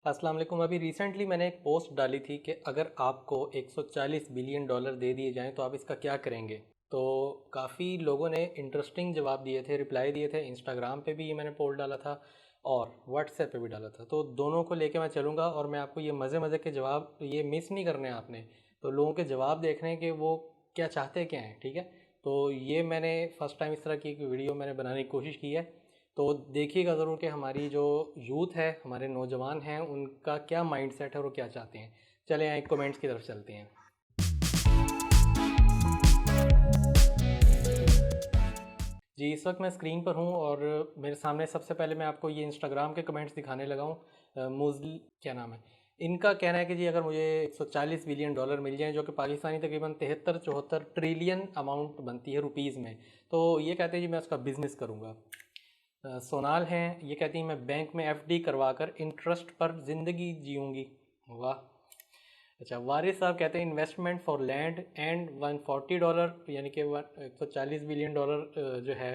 अस्सलाम वालेकुम। अभी रिसेंटली मैंने एक पोस्ट डाली थी कि अगर आपको 140 बिलियन डॉलर दे दिए जाएं तो आप इसका क्या करेंगे। तो काफ़ी लोगों ने इंटरेस्टिंग जवाब दिए थे, रिप्लाई दिए थे। इंस्टाग्राम पे भी ये मैंने पोल डाला था और व्हाट्सएप पे भी डाला था। तो दोनों को लेके मैं चलूँगा और मैं आपको ये मज़े मज़े के जवाब ये मिस नहीं करने हैं आपने। तो लोगों के जवाब देखने के वो क्या चाहते क्या हैं, ठीक है। तो ये मैंने फ़र्स्ट टाइम इस तरह की एक वीडियो मैंने बनाने की कोशिश की है। तो देखिएगा ज़रूर कि हमारी जो यूथ है, हमारे नौजवान हैं, उनका क्या माइंडसेट है और वो क्या चाहते हैं। चले यहाँ एक कमेंट्स की तरफ चलते हैं। जी, इस वक्त मैं स्क्रीन पर हूँ और मेरे सामने सबसे पहले मैं आपको ये इंस्टाग्राम के कमेंट्स दिखाने लगा हूँ। मुजल क्या नाम है इनका, कहना है कि जी अगर मुझे 140 बिलियन डॉलर मिल जाएं, जो कि पाकिस्तानी तकरीबन 73-74 ट्रिलियन अमाउंट बनती है रुपीज़ में, तो ये कहते हैं जी मैं उसका बिज़नेस करूँगा। सोनाल हैं, ये कहती हैं मैं बैंक में एफडी करवा कर इंटरेस्ट पर ज़िंदगी जीऊँगी। वाह। अच्छा, वारिस साहब कहते हैं इन्वेस्टमेंट फॉर लैंड एंड $140, यानी कि 140 बिलियन डॉलर जो है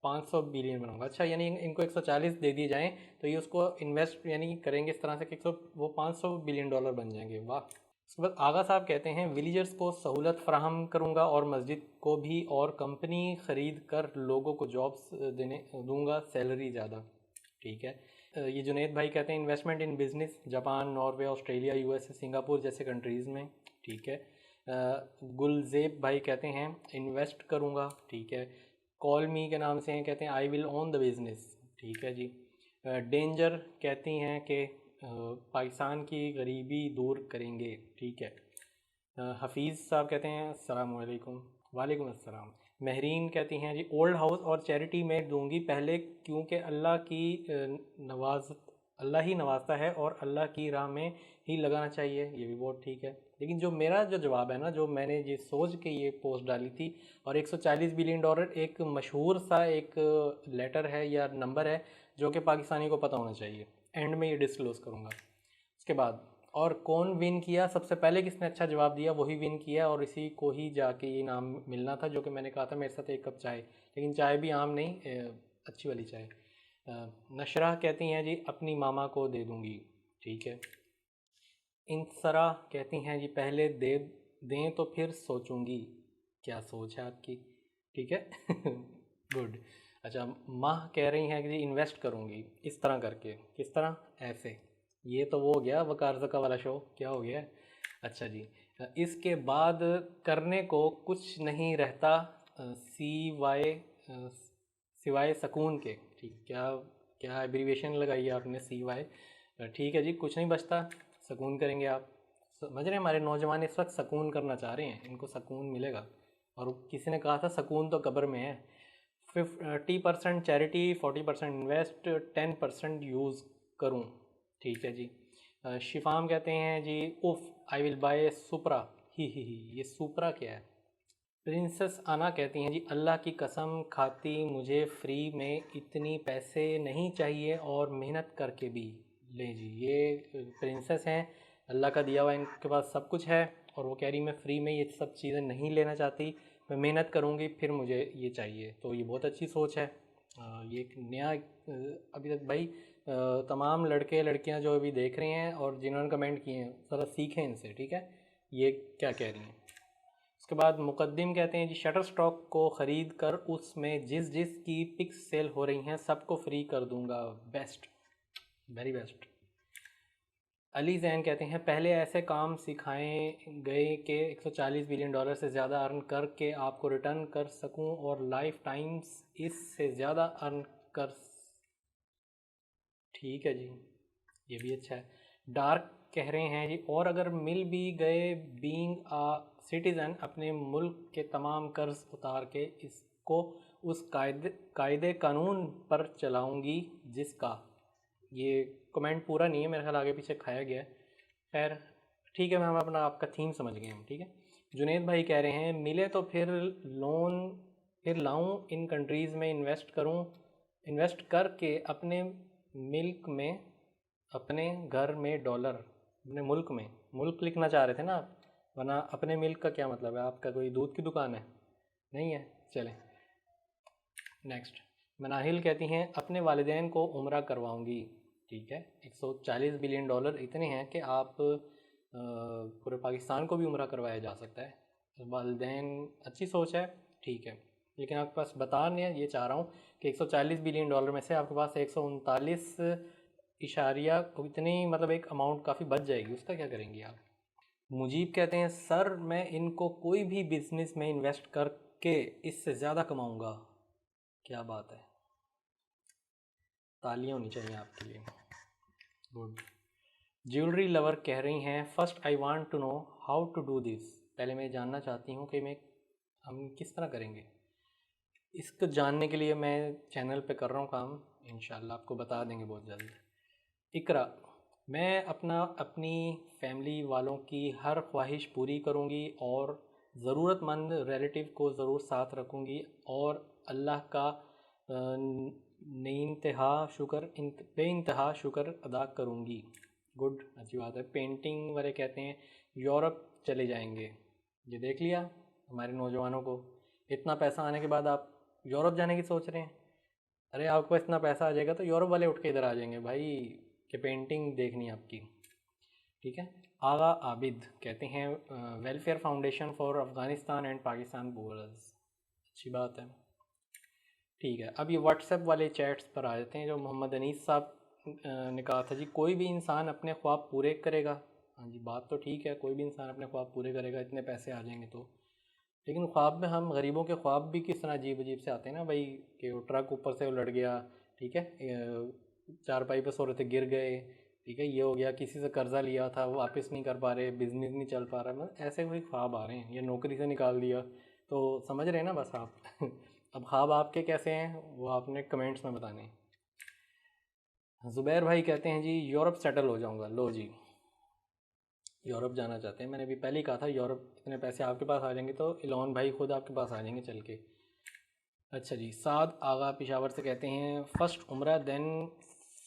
500 बिलियन बनाऊंगा। अच्छा, यानी इनको 140 दे दिए जाएं तो ये उसको इन्वेस्ट यानी करेंगे इस तरह से कि 100 वो 500 बिलियन डॉलर बन जाएंगे। वाह। उसके बाद आगा साहब कहते हैं विलेजर्स को सहूलत फराहम करूंगा और मस्जिद को भी, और कंपनी ख़रीद कर लोगों को जॉब्स देने दूंगा, सैलरी ज़्यादा। ठीक है। ये जुनेद भाई कहते हैं investment in business, Japan, Norway, Australia, USA, Singapore जैसे कंट्रीज़ में। ठीक है। गुलजेब भाई कहते हैं इन्वेस्ट करूँगा। ठीक है। कॉल मी के नाम से हैं, कहते हैं I will own the business. ठीक है जी। डेंजर कहती हैं कि पाकिस्तान की गरीबी दूर करेंगे। ठीक है। हफीज़ साहब कहते हैं अस्सलाम वालेकुम। वालेकुम अस्सलाम। महरीन कहती हैं जी ओल्ड हाउस और चैरिटी में दूंगी पहले, क्योंकि अल्लाह की नवाज अल्लाह ही नवाजता है और अल्लाह की राह में ही लगाना चाहिए। ये भी बहुत ठीक है। लेकिन जो मेरा जो जवाब है ना, जो मैंने ये सोच के ये पोस्ट डाली थी, और 140 बिलियन डॉलर एक मशहूर सा एक लेटर है या नंबर है जो कि पाकिस्तानी को पता होना चाहिए। एंड में ये डिस्क्लोज़ करूँगा। उसके बाद और कौन विन किया, सबसे पहले किसने अच्छा जवाब दिया वही विन किया, और इसी को ही जाके ये इनाम मिलना था, जो कि मैंने कहा था मेरे साथ एक कप चाय। लेकिन चाय भी आम नहीं, अच्छी वाली चाय। नशरा कहती हैं जी अपनी मामा को दे दूंगी। ठीक है। इंसरा कहती हैं जी पहले दे दें तो फिर सोचूंगी। क्या सोच है आपकी। ठीक है। गुड। अच्छा, माह कह रही हैं कि जी इन्वेस्ट करूंगी इस तरह करके। किस तरह, ऐसे। ये तो वो हो गया वकार ज़का वाला शो, क्या हो गया। अच्छा जी। इसके बाद करने को कुछ नहीं रहता सिवाय सिवाय सकून के। ठीक, क्या क्या एब्रीवेशन लगाई है आपने, सी वाई। ठीक है जी, कुछ नहीं बचता, सकून करेंगे आप। समझ रहे हैं, हमारे नौजवान इस वक्त सकून करना चाह रहे हैं, इनको सकून मिलेगा। और किसी ने कहा था सकून तो कब्र में है। 50% चैरिटी, 40% इन्वेस्ट, 10% यूज़ करूँ। ठीक है जी। शिफाम कहते हैं जी उफ आई विल बाय सुपरा। ही ये सुपरा क्या है। प्रिंसेस आना कहती हैं जी अल्लाह की कसम खाती मुझे फ्री में इतनी पैसे नहीं चाहिए और मेहनत करके भी। ले जी, ये प्रिंसेस हैं, अल्लाह का दिया हुआ इनके पास सब कुछ है, और वो कह रही मैं फ्री में ये सब चीज़ें नहीं लेना चाहती, मैं मेहनत करूँगी फिर मुझे ये चाहिए। तो ये बहुत अच्छी सोच है। ये एक नया अभी तक भाई तमाम लड़के लड़कियां जो अभी देख रहे हैं और जिन्होंने कमेंट किए हैं, ज़रा सीखें इनसे। ठीक है, ये क्या कह रही हैं। उसके बाद मुकद्दिम कहते हैं जी शटर स्टॉक को ख़रीद कर उसमें जिस जिस की पिक्स सेल हो रही हैं सबको फ्री कर दूंगा। Best, very best. Ali Jain कहते हैं पहले ऐसे काम सिखाए गए कि 140 बिलियन डॉलर से ज़्यादा अर्न करके आपको रिटर्न कर सकूं और लाइफ टाइम्स इससे ज़्यादा अर्न कर। ठीक है जी, ये भी अच्छा है। डार्क कह रहे हैं जी और अगर मिल भी गए बीइंग आ सिटीज़न अपने मुल्क के तमाम कर्ज उतार के इसको उस कायदे कानून पर चलाऊंगी जिसका। ये कमेंट पूरा नहीं है, मेरे ख्याल आगे पीछे खाया गया है। खैर ठीक है, मैं हम अपना आपका थीम समझ गए हम। ठीक है। जुनेद भाई कह रहे हैं मिले तो फिर लोन फिर लाऊं इन कंट्रीज़ में इन्वेस्ट करूं, इन्वेस्ट करके अपने मिल्क में, अपने घर में डॉलर, अपने मुल्क में, मुल्क लिखना चाह रहे थे ना आप, वरना अपने मिल्क का क्या मतलब है, आपका कोई दूध की दुकान है, नहीं है। चलें नेक्स्ट। मनाहिल कहती हैं अपने वालिदैन को उम्रा करवाऊंगी। ठीक है, 140 बिलियन डॉलर इतने हैं कि आप पूरे पाकिस्तान को भी उम्रा करवाया जा सकता है। वालदैन अच्छी सोच है, ठीक है, लेकिन आपके पास बता नहीं है, ये चाह रहा हूँ कि 140 बिलियन डॉलर में से आपके पास 139 इशारिया इतनी मतलब एक अमाउंट काफ़ी बच जाएगी, उसका क्या करेंगी आप? मुजीब कहते हैं सर मैं इनको कोई भी बिजनेस में इन्वेस्ट करके इससे ज़्यादा कमाऊंगा। क्या बात है, तालियां होनी चाहिए आपके लिए, गुड। ज्वेलरी लवर कह रही हैं first I want to know how to do this. पहले मैं जानना चाहती हूँ कि मैं हम किस तरह करेंगे इसको। जानने के लिए मैं चैनल पे कर रहा हूँ काम, इंशाल्लाह आपको बता देंगे बहुत जल्द। इकरा, मैं अपनी फैमिली वालों की हर ख्वाहिश पूरी करूँगी और ज़रूरतमंद रिलेटिव को ज़रूर साथ रखूँगी और अल्लाह का बेइंतहा शुक्र अदा करूँगी। गुड, अच्छी बात है। पेंटिंग वाले कहते हैं यूरोप चले जाएंगे। ये देख लिया हमारे नौजवानों को, इतना पैसा आने के बाद आप यूरोप जाने की सोच रहे हैं। अरे आपके पास इतना पैसा आ जाएगा तो यूरोप वाले उठ के इधर आ जाएंगे भाई, कि पेंटिंग देखनी आपकी। ठीक है। आगा आबिद कहते हैं welfare foundation for Afghanistan and Pakistan borders. अच्छी बात है, ठीक है। अब ये व्हाट्सएप वाले चैट्स पर आ जाते हैं जो मोहम्मद अनीस साहब ने कहा था जी कोई भी इंसान अपने ख्वाब पूरे करेगा। हाँ जी, बात तो ठीक है, कोई भी इंसान अपने ख्वाब पूरे करेगा, इतने पैसे आ जाएंगे तो। लेकिन ख्वाब में हम गरीबों के ख्वाब भी किस तरह अजीब अजीब से आते हैं ना भाई, कि वो ट्रक ऊपर से उलट गया, ठीक है, चारपाई पे सो रहे थे गिर गए, ठीक है, ये हो गया, किसी से कर्जा लिया था वो वापस नहीं कर पा रहे, बिजनेस नहीं चल पा रहा, मतलब ऐसे कोई ख्वाब आ रहे हैं, या नौकरी से निकाल दिया, तो समझ रहे हैं ना बस आप। अब ख्वाब आपके कैसे हैं वो आपने कमेंट्स में बताने हैं। ज़ुबैर भाई कहते हैं जी यूरोप सेटल हो जाऊंगा। लो जी, यूरोप जाना चाहते हैं, मैंने अभी पहले ही कहा था यूरोप इतने पैसे आपके पास आ जाएंगे तो इलॉन भाई खुद आपके पास आ जाएंगे चल के। अच्छा जी, साद आगा पेशावर से कहते हैं first Umrah then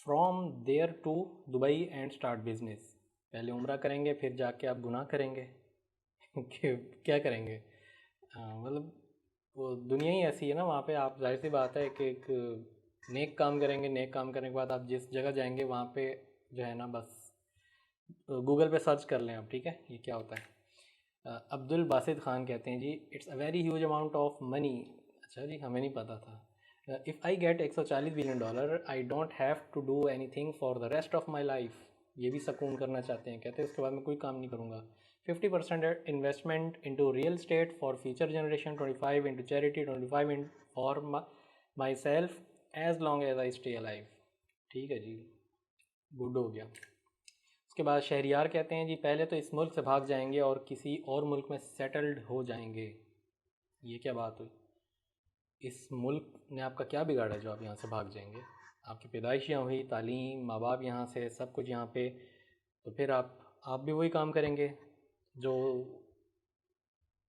from there to Dubai and start business. पहले उम्रा करेंगे फिर जाके आप गुनाह करेंगे। क्या करेंगे? मतलब वो दुनिया ही ऐसी है ना, वहाँ पे आप जाहिर सी बात है कि एक नेक काम करेंगे, नेक काम करने के बाद आप जिस जगह जाएंगे वहाँ पे जो है ना बस गूगल पे सर्च कर लें आप, ठीक है, ये क्या होता है। अब्दुल बासित ख़ान कहते हैं जी it's a very huge amount of money. अच्छा जी, हमें नहीं पता था। If I get 140 billion dollar I don't have to do anything for the rest of my life. ये भी सुकून करना चाहते हैं, कहते हैं उसके बाद मैं कोई काम नहीं करूँगा। 50% investment into real estate for future generation, 25 into charity, 25 in for myself as long as I stay alive. ठीक है जी, गुड हो गया। उसके बाद शहरियार कहते हैं जी पहले तो इस मुल्क से भाग जाएंगे और किसी और मुल्क में सेटल्ड हो जाएंगे। ये क्या बात हुई? इस मुल्क ने आपका क्या बिगाड़ा जो आप यहाँ से भाग जाएंगे? आपकी पैदाइश यहाँ हुई, तालीम, माँ बाप यहाँ से, सब कुछ यहाँ पे, तो फिर आप भी वही काम करेंगे जो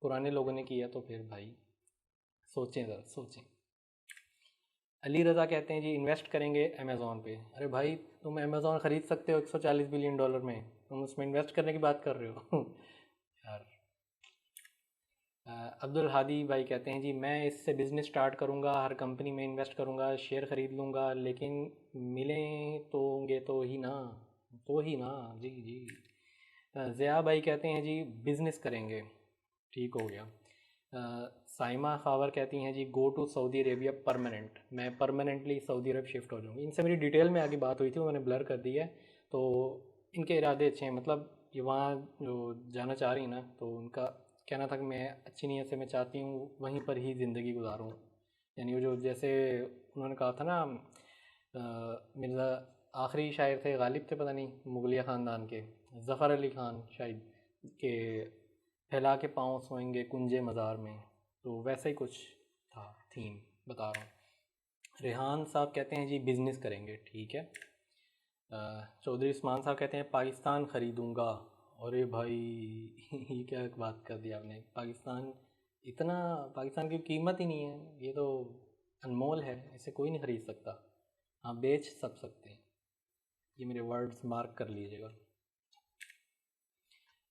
पुराने लोगों ने किया, तो फिर भाई सोचें ज़रा, सोचें। अली रज़ा कहते हैं जी इन्वेस्ट करेंगे अमेज़ॉन पे। अरे भाई तुम अमेज़ॉन ख़रीद सकते हो 140 बिलियन डॉलर में, तुम उसमें इन्वेस्ट करने की बात कर रहे हो। यार। अब्दुल हादी भाई कहते हैं जी मैं इससे बिज़नेस स्टार्ट करूँगा, हर कंपनी में इन्वेस्ट करूँगा, शेयर ख़रीद लूँगा, लेकिन मिलें तो होंगे तो ही ना, तो ही ना। जी जी। ज़िया भाई कहते हैं जी बिज़नेस करेंगे। ठीक हो गया। साइमा खावर कहती हैं जी go to Saudi Arabia permanent. मैं परमानेंटली सऊदी अरब शिफ्ट हो जाऊँगी। इनसे मेरी डिटेल में आगे बात हुई थी, वो मैंने ब्लर कर दी है। तो इनके इरादे अच्छे हैं, मतलब ये वहाँ जो जाना चाह रही हैं ना, तो उनका कहना था कि मैं अच्छी नीयत से मैं चाहती हूँ वहीं पर ही ज़िंदगी गुजारूँ। यानी वो जो जैसे उन्होंने कहा था ना, मिर्ज़ा आखिरी शायर थे, गालिब थे पता नहीं, मुगलिया ख़ानदान के, ज़फ़र अली ख़ान शायद, के फैला के पाँव सोएंगे कुंजे मज़ार में, तो वैसा ही कुछ था थीम, बता रहा हूँ। रेहान साहब कहते हैं जी बिज़नेस करेंगे। ठीक है। चौधरी उस्मान साहब कहते हैं पाकिस्तान ख़रीदूँगा। अरे भाई ये क्या बात कर दी आपने, पाकिस्तान इतना, पाकिस्तान की कीमत ही नहीं है, ये तो अनमोल है, इसे कोई नहीं ख़रीद सकता। हाँ बेच सब सकते हैं, ये मेरे वर्ड्स मार्क कर लीजिएगा।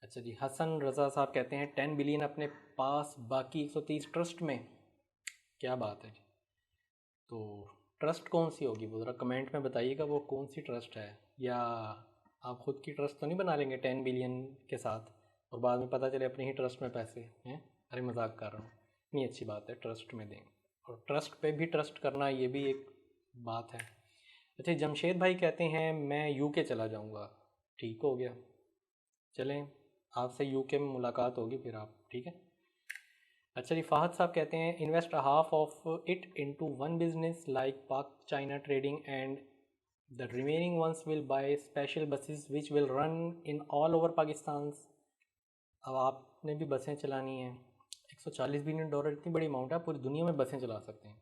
अच्छा जी, हसन रज़ा साहब कहते हैं 10 बिलियन अपने पास, बाकी 130 ट्रस्ट में। क्या बात है जी। तो ट्रस्ट कौन सी होगी वो ज़रा कमेंट में बताइएगा, वो कौन सी ट्रस्ट है। या आप खुद की ट्रस्ट तो नहीं बना लेंगे 10 बिलियन के साथ और बाद में पता चले अपने ही ट्रस्ट में पैसे हैं। अरे मजाक कर रहा हूँ, नहीं अच्छी बात है, ट्रस्ट में दें। और ट्रस्ट पे भी ट्रस्ट करना ये भी एक बात है। अच्छा, जमशेद भाई कहते हैं मैं यूके चला जाऊँगा। ठीक हो गया, चलें आपसे यूके में मुलाकात होगी फिर आप, ठीक है। अच्छा जी, फ़ाहद साहब कहते हैं invest half of it into one business like Pak China trading and the remaining ones will buy special buses which will run in all over Pakistan. अब आपने भी बसें चलानी हैं, $140 बिलियन इतनी बड़ी अमाउंट है, पूरी दुनिया में बसें चला सकते हैं।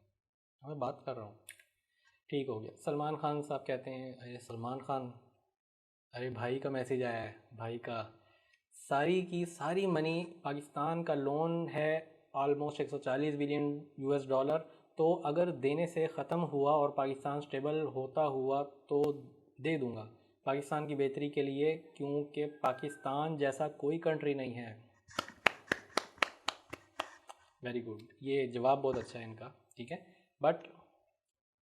मैं बात कर रहा हूँ, ठीक हो गया। सलमान खान साहब कहते हैं, अरे सलमान खान, अरे भाई का मैसेज आया है, भाई का सारी की सारी मनी पाकिस्तान का लोन है ऑलमोस्ट $140 बिलियन। तो अगर देने से ख़त्म हुआ और पाकिस्तान स्टेबल होता हुआ तो दे दूंगा पाकिस्तान की बेहतरी के लिए, क्योंकि पाकिस्तान जैसा कोई कंट्री नहीं है। वेरी गुड, ये जवाब बहुत अच्छा है इनका, ठीक है। बट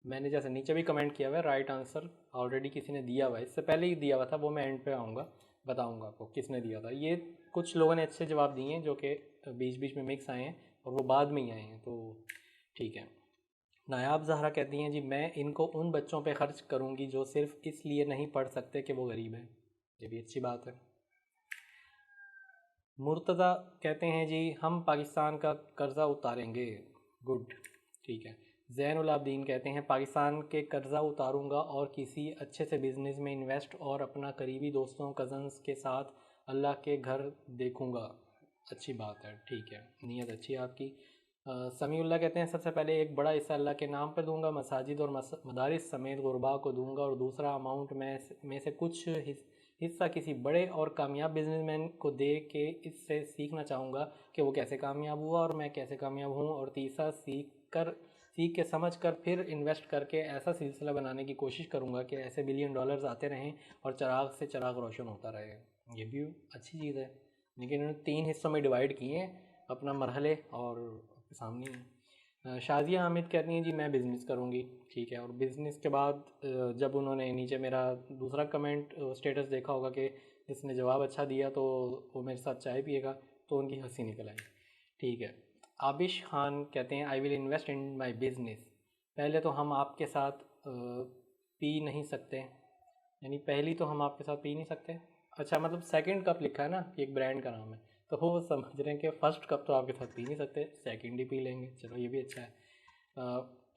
मैंने जैसे नीचे भी कमेंट किया हुआ है, राइट आंसर ऑलरेडी किसी ने दिया हुआ है, इससे पहले ही दिया हुआ था, वो मैं एंड पे आऊँगा बताऊँगा आपको किसने दिया था। ये कुछ लोगों ने अच्छे जवाब दिए हैं जो कि बीच बीच में मिक्स आए हैं और वो बाद में ही आए हैं, तो ठीक है। नायाब जहरा कहती हैं जी मैं इनको उन बच्चों पे खर्च करूँगी जो सिर्फ इसलिए नहीं पढ़ सकते कि वो गरीब हैं। ये भी अच्छी बात है। मुर्तज़ा कहते हैं जी हम पाकिस्तान का कर्ज़ा उतारेंगे। गुड, ठीक है। ज़ैनुल आबदीन कहते हैं पाकिस्तान के कर्ज़ा उतारूंगा और किसी अच्छे से बिज़नेस में इन्वेस्ट और अपना करीबी दोस्तों कज़न्स के साथ अल्लाह के घर देखूंगा। अच्छी बात है, ठीक है, नीयत अच्छी है आपकी। समीउल्लाह कहते हैं सबसे पहले एक बड़ा हिस्सा अल्लाह के नाम पर दूंगा, मसाजिद और मदारिस समेत गुरबा को दूंगा, और दूसरा अमाउंट में से कुछ हिस्सा किसी बड़े और कामयाब बिजनेसमैन को दे के इससे सीखना चाहूँगा कि वो कैसे कामयाब हुआ और मैं कैसे कामयाब हूँ। और तीसरा सीख के समझ कर फिर इन्वेस्ट करके ऐसा सिलसिला बनाने की कोशिश करूँगा कि ऐसे बिलियन डॉलर्स आते रहें और चिराग से चिराग रोशन होता रहे। ये भी अच्छी चीज़ है, लेकिन इन्होंने 3 हिस्सों में डिवाइड किए हैं अपना मरहले और सामने है। शाजिया हामिद कहती हैं जी मैं बिज़नेस करूँगी, ठीक है। और बिज़नेस के बाद जब उन्होंने नीचे मेरा दूसरा कमेंट स्टेटस देखा होगा कि जिसने जवाब अच्छा दिया तो वो मेरे साथ चाय पिएगा, तो उनकी हंसी निकल आई, ठीक है। आबिश खान कहते हैं I will invest in my business. पहले तो हम आपके साथ पी नहीं सकते, यानी पहली तो हम आपके साथ पी नहीं सकते। अच्छा, मतलब सेकंड कप लिखा है ना, ये एक ब्रांड का नाम है, तो वो समझ रहे हैं कि फ़र्स्ट कप तो आपके साथ पी नहीं सकते, सेकंड ही पी लेंगे। चलो ये भी अच्छा है।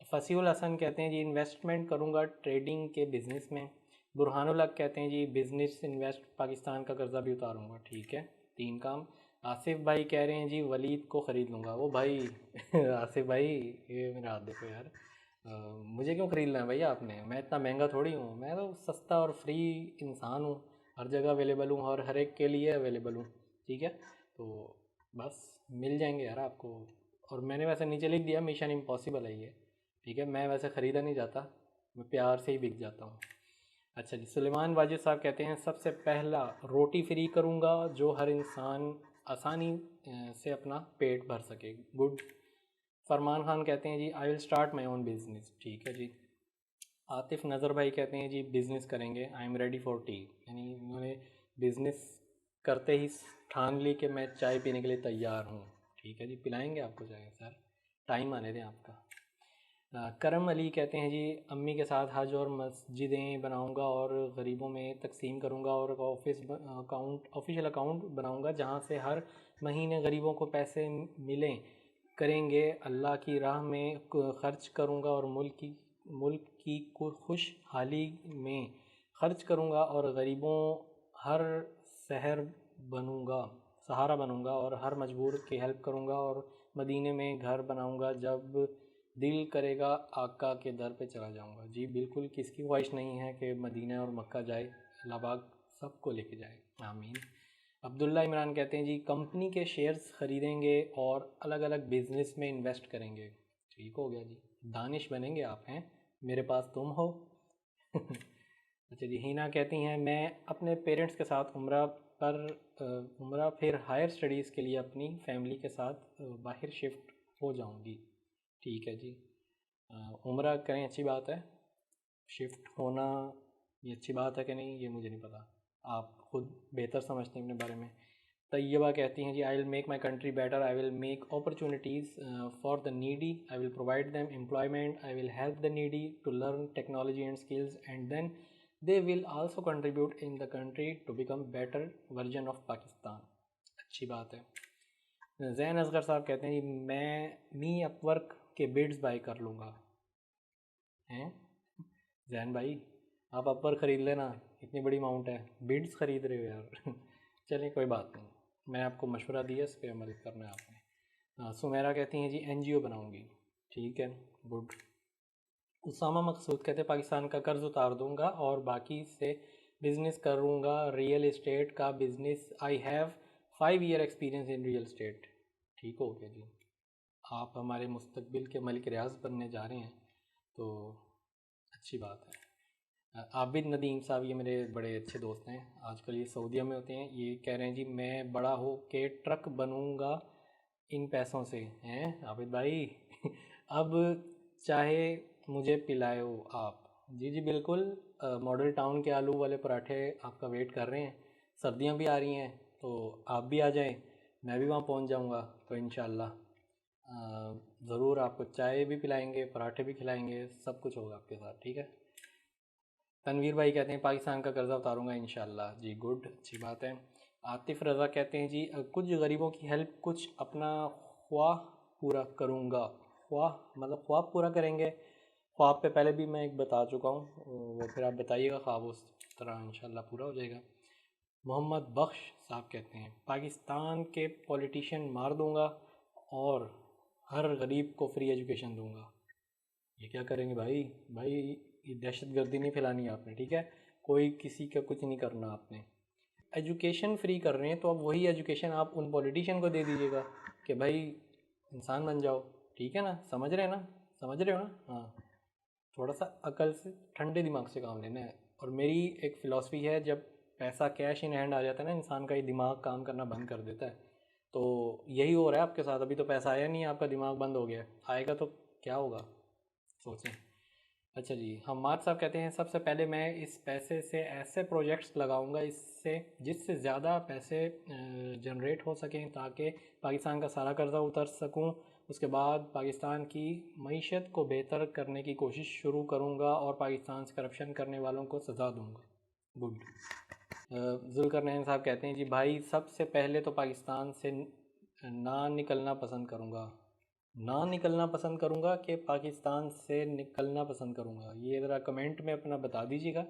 फसीउल हसन कहते हैं जी इन्वेस्टमेंट करूँगा ट्रेडिंग के बिज़नेस में। बुरहानुल हक कहते हैं जी बिज़नेस इन्वेस्ट पाकिस्तान का कर्ज़ा भी उतारूँगा, ठीक है, 3 काम। आसिफ भाई कह रहे हैं जी वलीद को ख़रीद लूँगा। वो भाई आसिफ भाई, ये मेरा हाथ देखो यार, मुझे क्यों ख़रीदना है भैया आपने, मैं इतना महंगा थोड़ी हूँ, मैं तो सस्ता और फ्री इंसान हूँ, हर जगह अवेलेबल हूँ और हर एक के लिए अवेलेबल हूँ, ठीक है। तो बस मिल जाएंगे यार आपको। और मैंने वैसे नीचे लिख दिया मिशन इम्पॉसिबल है ये, ठीक है। मैं वैसे ख़रीदा नहीं जाता, मैं प्यार से ही बिक जाता हूँ। अच्छा जी, सुलेमान वाजिद साहब कहते हैं सबसे पहला रोटी फ्री करूँगा जो हर इंसान आसानी से अपना पेट भर सके। गुड। फरमान खान कहते हैं जी I will start my own business, ठीक है जी। आतिफ नज़र भाई कहते हैं जी बिज़नेस करेंगे, I am ready for T, यानी उन्होंने बिज़नेस करते ही ठान ली कि मैं चाय पीने के लिए तैयार हूँ, ठीक है जी, पिलाएंगे आपको चाय सर, टाइम आने दें आपका। करम अली कहते हैं जी अम्मी के साथ हज और मस्जिदें बनाऊंगा और गरीबों में तकसीम करूंगा और ऑफिशियल अकाउंट बनाऊंगा जहां से हर महीने गरीबों को पैसे मिलें करेंगे, अल्लाह की राह में खर्च करूंगा और मुल्क की खुशहाली में खर्च करूंगा और गरीबों हर शहर बनूंगा सहारा बनूंगा और हर मजबूर की हेल्प करूंगा और मदीने में घर बनाऊंगा, जब दिल करेगा आका के दर पे चला जाऊंगा। जी बिल्कुल, किसकी ख्वाहिश नहीं है कि मदीना और मक्का जाए, लाबाग सबको लेके जाए, आमीन। अब्दुल्ला इमरान कहते हैं जी कंपनी के शेयर्स ख़रीदेंगे और अलग अलग बिज़नेस में इन्वेस्ट करेंगे, ठीक हो गया जी, दानिश बनेंगे आप, हैं मेरे पास तुम हो। अच्छा जी, हिना कहती हैं मैं अपने पेरेंट्स के साथ उम्रा फिर हायर स्टडीज़ के लिए अपनी फैमिली के साथ बाहर शिफ्ट हो जाऊंगी, ठीक है जी। उम्रा करें, अच्छी बात है। शिफ्ट होना ये अच्छी बात है कि नहीं ये मुझे नहीं पता, आप खुद बेहतर समझते हैं अपने बारे में। तैयबा कहती हैं जी, I will make my country better, I will make opportunities for the needy, I will provide them employment, I will help the needy to learn technology and skills and then they will also contribute in the country to become better version of Pakistan. अच्छी बात है। जैन असगर साहब कहते हैं जी, मैं मी Upwork के beads by कर लूँगा। हैं जैन भाई, आप अपवर्क ख़रीद लेना, इतनी बड़ी अमाउंट है, बिड्स ख़रीद रहे हो यार। चलिए कोई बात नहीं, मैं आपको मशवरा दिया, इस पर अमल करना है आपने। हाँ, सुमेरा कहती हैं जी एनजीओ बनाऊंगी। ठीक है, गुड। उसामा मकसूद कहते हैं पाकिस्तान का कर्ज उतार दूंगा और बाकी से बिज़नेस करूंगा, रियल इस्टेट का business. I have 5 year experience in real estate. ठीक हो गया जी, आप हमारे मुस्तकबिल के मलिक रियाज बनने जा रहे हैं, तो अच्छी बात है। आबिद नदीम साहब, ये मेरे बड़े अच्छे दोस्त हैं, आजकल ये सऊदीया में होते हैं। ये कह रहे हैं जी, मैं बड़ा हो के ट्रक बनूंगा इन पैसों से। हैं आबिद भाई। अब चाहे मुझे पिलाओ आप। जी जी बिल्कुल। मॉडल टाउन के आलू वाले पराठे आपका वेट कर रहे हैं, सर्दियां भी आ रही हैं तो आप भी आ जाएं, मैं भी वहाँ पहुँच जाऊँगा, तो इंशाल्लाह ज़रूर आपको चाय भी पिलाएंगे, पराठे भी खिलाएंगे, सब कुछ होगा आपके साथ। ठीक है। तनवीर भाई कहते हैं पाकिस्तान का कर्जा उतारूंगा इंशाल्लाह। जी गुड, अच्छी बात है। आतिफ रज़ा कहते हैं जी, कुछ गरीबों की हेल्प, कुछ अपना ख्वाह पूरा करूंगा। ख्वाह मतलब ख्वाब पूरा करेंगे। ख्वाब पे पहले भी मैं एक बता चुका हूँ, वो फिर आप बताइएगा, ख्वाब उस तरह इंशाल्लाह पूरा हो जाएगा। मोहम्मद बख्श साहब कहते हैं पाकिस्तान के पॉलिटिशियन मार दूंगा और हर गरीब को फ्री एजुकेशन दूंगा। ये क्या करेंगे भाई? भाई ये दहशत गर्दी नहीं फैलानी है आपने, ठीक है? कोई किसी का कुछ नहीं करना आपने। एजुकेशन फ्री कर रहे हैं तो अब वही एजुकेशन आप उन पॉलिटिशियन को दे दीजिएगा कि भाई इंसान बन जाओ। ठीक है ना, समझ रहे हैं ना, समझ रहे हो ना? हाँ, थोड़ा सा अकल से, ठंडे दिमाग से काम लेना है। और मेरी एक फ़िलासफ़ी है, जब पैसा कैश इन हैंड आ जाता है ना, इंसान का ये दिमाग काम करना बंद कर देता है। तो यही हो रहा है आपके साथ, अभी तो पैसा आया नहीं, आपका दिमाग बंद हो गया है, आएगा तो क्या होगा सोचें। अच्छा जी, हमाद साहब कहते हैं सबसे पहले मैं इस पैसे से ऐसे प्रोजेक्ट्स लगाऊंगा इससे जिससे ज़्यादा पैसे जनरेट हो सकें ताकि पाकिस्तान का सारा कर्ज़ा उतर सकूं। उसके बाद पाकिस्तान की मईशत को बेहतर करने की कोशिश शुरू करूंगा और पाकिस्तान से करप्शन करने वालों को सज़ा दूंगा। गुड। जुल्करनैन साहब कहते हैं जी, भाई सबसे पहले तो पाकिस्तान से ना निकलना पसंद करूंगा। ना निकलना पसंद करूंगा कि पाकिस्तान से निकलना पसंद करूंगा, ये ज़रा कमेंट में अपना बता दीजिएगा।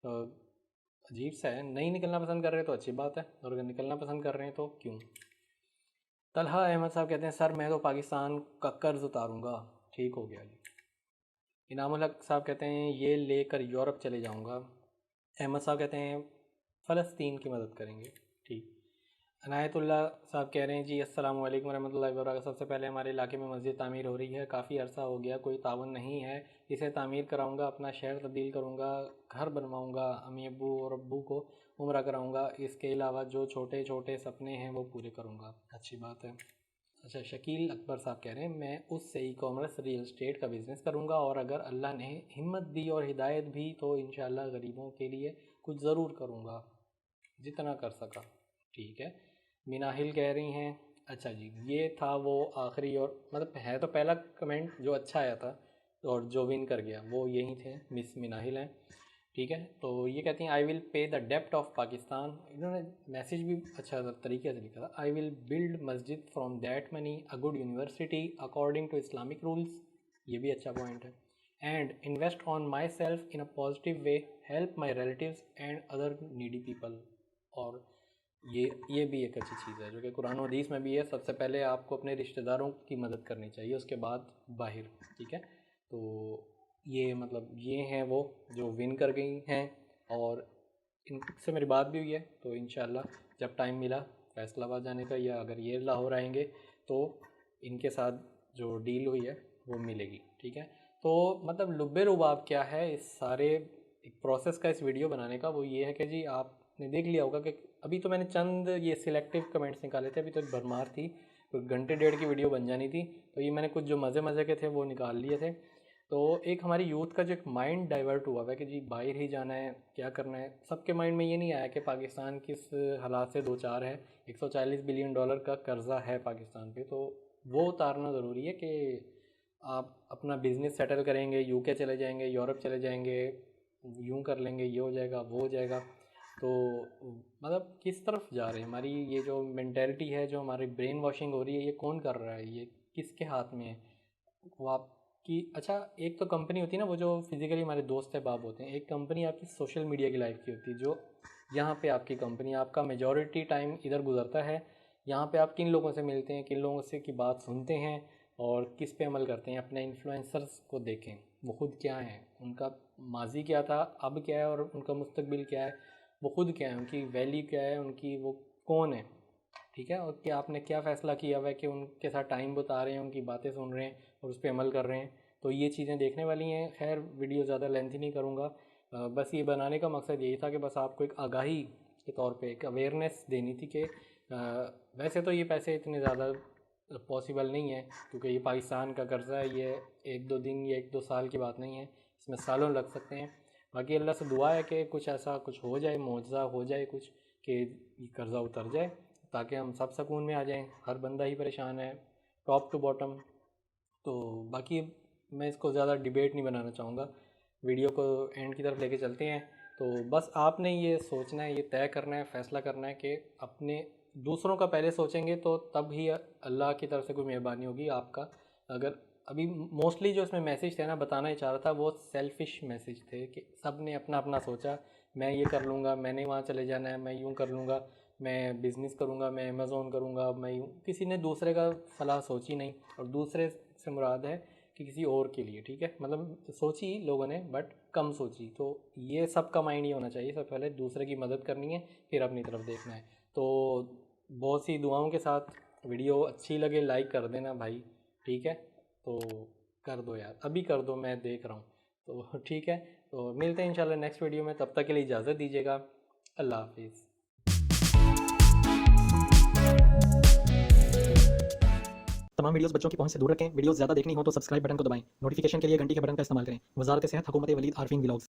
अजीब सा है, नहीं निकलना पसंद कर रहे हैं तो अच्छी बात है, और अगर निकलना पसंद कर रहे हैं तो क्यों। तलहा अहमद साहब कहते हैं सर मैं तो पाकिस्तान का कर्ज उतारूंगा। ठीक हो गया जी। इनामुल हक साहब कहते हैं ये लेकर यूरोप चले जाऊंगा। अहमद साहब कहते हैं फ़लस्तीन की मदद करेंगे। ठीक। अनायतुल्लाह साहब कह रहे हैं जी, अस्सलाम वालेकुम रहमतुल्लाहि व बरकातहू। सबसे पहले हमारे इलाके में मस्जिद तामीर हो रही है, काफ़ी अरसा हो गया कोई तावन नहीं है, इसे तामीर कराऊंगा, अपना शहर तब्दील करूंगा, घर बनवाऊंगा, अम्मी अब्बू और अब्बू को उम्रा कराऊंगा, इसके अलावा जो छोटे छोटे सपने हैं वो पूरे करूंगा। अच्छी बात है। अच्छा, शकील अकबर साहब कह रहे हैं मैं उससे ई कॉमर्स रियल इस्टेट का बिज़नेस करूंगा और अगर अल्लाह ने हिम्मत दी और हिदायत भी तो इंशाल्लाह गरीबों के लिए कुछ ज़रूर करूंगा, जितना कर सका। ठीक है। मिनाहिल कह रही हैं, अच्छा जी ये था वो आखिरी, और मतलब है तो पहला कमेंट जो अच्छा आया था और जो विन कर गया वो यही थे, मिस मिनाहिल हैं। ठीक है, तो ये कहती हैं आई विल पे द डेप्ट ऑफ पाकिस्तान। इन्होंने मैसेज भी अच्छा तरीके से लिखा था, I will build masjid from that money, a good university according to Islamic rules, ये भी अच्छा पॉइंट है, and invest on myself in a positive way, help my relatives and other needy people. और ये भी एक अच्छी चीज़ है जो कि कुरान और हदीस में भी है, सबसे पहले आपको अपने रिश्तेदारों की मदद करनी चाहिए, उसके बाद बाहर। ठीक है, तो ये मतलब ये हैं वो जो विन कर गई हैं, और इनसे मेरी बात भी हुई है, तो इंशाल्लाह जब टाइम मिला फैसलाबाद जाने का या अगर ये लाहौर आएंगे तो इनके साथ जो डील हुई है वो मिलेगी। ठीक है, तो मतलब लुब्बे रुबाब क्या है इस सारे एक प्रोसेस का, इस वीडियो बनाने का, वो ये है कि जी आपने देख लिया होगा कि अभी तो मैंने चंद ये सिलेक्टिव कमेंट्स निकाले थे, अभी तो भरमार थी, तो घंटे डेढ़ की वीडियो बन जानी थी, तो ये मैंने कुछ जो मज़े मज़े के थे वो निकाल लिए थे। तो एक हमारी यूथ का जो एक माइंड डाइवर्ट हुआ है कि जी बाहर ही जाना है, क्या करना है, सबके माइंड में ये नहीं आया कि पाकिस्तान किस हालात से दो चार है। 140 बिलियन डॉलर का कर्जा है पाकिस्तान पे, तो वो उतारना ज़रूरी है कि आप अपना बिज़नेस सेटल करेंगे, यूके चले जाएंगे, यूरोप चले जाएंगे, यूं कर लेंगे, ये हो जाएगा वो हो जाएगा। तो मतलब किस तरफ जा रहे हैं, हमारी ये जो मेंटेलिटी है, जो हमारी ब्रेन वॉशिंग हो रही है, ये कौन कर रहा है, ये किसके हाथ में है? वो आपकी अच्छा, एक तो कंपनी होती है ना, वो जो फिज़िकली हमारे दोस्त बाब होते हैं, एक कंपनी आपकी सोशल मीडिया की लाइफ की होती है, जो यहाँ पे आपकी कंपनी, आपका मेजॉरिटी टाइम इधर गुजरता है। यहाँ पे आप किन लोगों से मिलते हैं, किन लोगों से की बात सुनते हैं और किस पे अमल करते हैं। अपने इन्फ्लुएंसर्स को देखें, वो खुद क्या हैं, उनका माजी क्या था, अब क्या है और उनका मुस्तकबिल क्या है, वो खुद क्या है, उनकी वैल्यू क्या है, उनकी वो कौन है, ठीक है। और क्या आपने क्या फ़ैसला किया हुआ है कि उनके साथ टाइम बता रहे हैं, उनकी बातें सुन रहे हैं और उस पर अमल कर रहे हैं। तो ये चीज़ें देखने वाली हैं। खैर वीडियो ज़्यादा लेंथी नहीं करूँगा, बस ये बनाने का मकसद यही था कि बस आपको एक आगाही के तौर पे एक अवेयरनेस देनी थी कि वैसे तो ये पैसे इतने ज़्यादा पॉसिबल नहीं है, क्योंकि ये पाकिस्तान का कर्ज़ा है, ये एक दो दिन या एक दो साल की बात नहीं है, इसमें सालों लग सकते हैं। बाकी अल्लाह से दुआ है कि कुछ ऐसा कुछ हो जाए, मौजज़ा हो जाए कुछ, कि ये कर्ज़ा उतर जाए, ताकि हम सब सुकून में आ जाएं। हर बंदा ही परेशान है टॉप टू बॉटम। तो बाकी मैं इसको ज़्यादा डिबेट नहीं बनाना चाहूँगा, वीडियो को एंड की तरफ लेके चलते हैं। तो बस आपने ये सोचना है, ये तय करना है, फ़ैसला करना है कि अपने दूसरों का पहले सोचेंगे तो तब ही अल्लाह की तरफ से कोई मेहरबानी होगी आपका। अगर अभी मोस्टली जो इसमें मैसेज थे ना, बताना ही चाह रहा था, वो सेल्फ़िश मैसेज थे कि सब ने अपना अपना सोचा, मैं ये कर लूँगा, मैंने वहाँ चले जाना है, मैं यूँ कर लूँगा, मैं बिज़नेस करूँगा, मैं अमेज़ोन करूँगा, मैं यूँ। किसी ने दूसरे का फलाह सोची नहीं, और दूसरे से मुराद है कि किसी और के लिए, ठीक है, मतलब सोची लोगों ने बट कम सोची। तो ये सबका माइंड ये होना चाहिए, सबसे पहले दूसरे की मदद करनी है, फिर अपनी तरफ देखना है। तो बहुत सी दुआओं के साथ, वीडियो अच्छी लगे लाइक कर देना भाई, ठीक है, तो कर दो यार, अभी कर दो, मैं देख रहा हूँ। तो ठीक है, तो मिलते हैं इंशाल्लाह नेक्स्ट वीडियो में, तब तक के लिए इजाज़त दीजिएगा। अल्लाह हाफिज़। तमाम वीडियोस बच्चों की पहुंच से दूर रखें। वीडियोस ज़्यादा देखनी हो तो सब्सक्राइब बटन को दबाएं। नोटिफिकेशन के लिए घंटी के बटन का इस्तेमाल करें। वज़ारत सेहत, हुकूमत वलीद आरफीन व्लॉग्स।